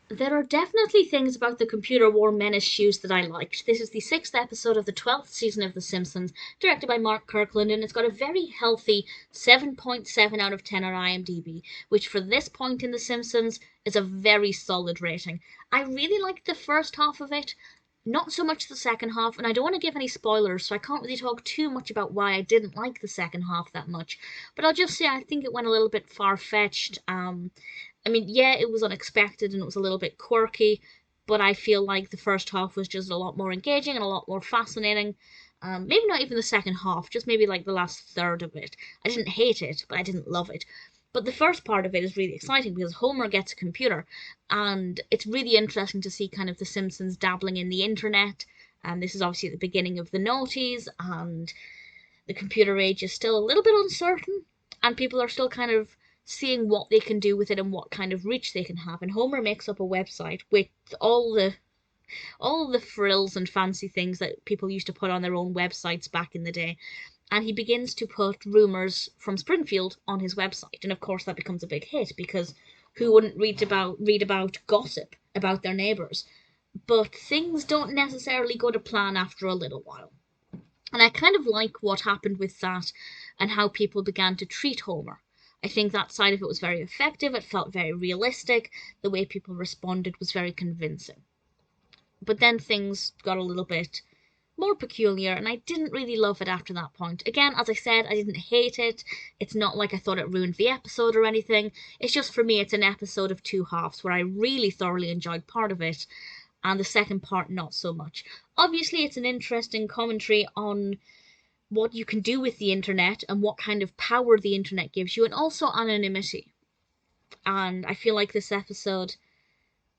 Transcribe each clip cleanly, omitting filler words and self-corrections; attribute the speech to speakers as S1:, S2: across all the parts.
S1: There are definitely things about the computer war Menace shoes that I liked. This is the 6th episode of the 12th season of The Simpsons, directed by Mark Kirkland, and it's got a very healthy 7.7 out of 10 on IMDb, which for this point in The Simpsons is a very solid rating. I really liked the first half of it, not so much the second half, and I don't want to give any spoilers, so I can't really talk too much about why I didn't like the second half that much. But I'll just say I think it went a little bit far fetched. I mean, yeah, it was unexpected and it was a little bit quirky, but I feel like the first half was just a lot more engaging and a lot more fascinating. Maybe not even the second half, just maybe like the last third of it. I didn't hate it, but I didn't love it. But the first part of it is really exciting because Homer gets a computer, and it's really interesting to see kind of the Simpsons dabbling in the internet. And this is obviously at the beginning of the noughties, and the computer age is still a little bit uncertain, and people are still kind of seeing what they can do with it and what kind of reach they can have. And Homer makes up a website with all the frills and fancy things that people used to put on their own websites back in the day. And he begins to put rumours from Springfield on his website. And of course that becomes a big hit because who wouldn't read about gossip about their neighbours? But things don't necessarily go to plan after a little while. And I kind of like what happened with that and how people began to treat Homer. I think that side of it was very effective. It felt very realistic. The way people responded was very convincing. But then things got a little bit more peculiar, and I didn't really love it after that point. Again, as I said, I didn't hate it. It's not like I thought it ruined the episode or anything. It's just for me, it's an episode of two halves where I really thoroughly enjoyed part of it, and the second part not so much. Obviously, it's an interesting commentary on what you can do with the internet and what kind of power the internet gives you, and also anonymity. And I feel like this episode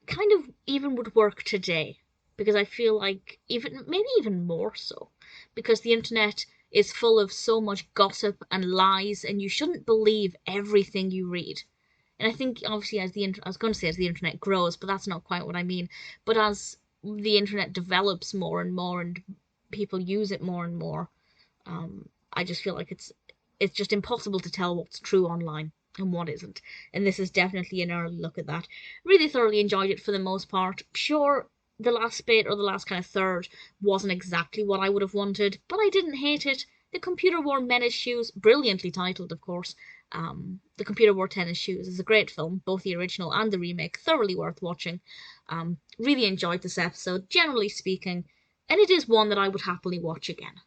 S1: kind of even would work today because I feel like even more so because the internet is full of so much gossip and lies, and you shouldn't believe everything you read. And I think obviously I was going to say as the internet grows, but that's not quite what I mean. But as the internet develops more and more and people use it more and more, I just feel like it's just impossible to tell what's true online and what isn't. And this is definitely an early look at that. Really thoroughly enjoyed it for the most part. Sure, the last bit or the last kind of third wasn't exactly what I would have wanted, but I didn't hate it. The Computer Wore Menace Shoes, brilliantly titled, of course. The Computer Wore Tennis Shoes is a great film, both the original and the remake, thoroughly worth watching. Really enjoyed this episode, generally speaking, and it is one that I would happily watch again.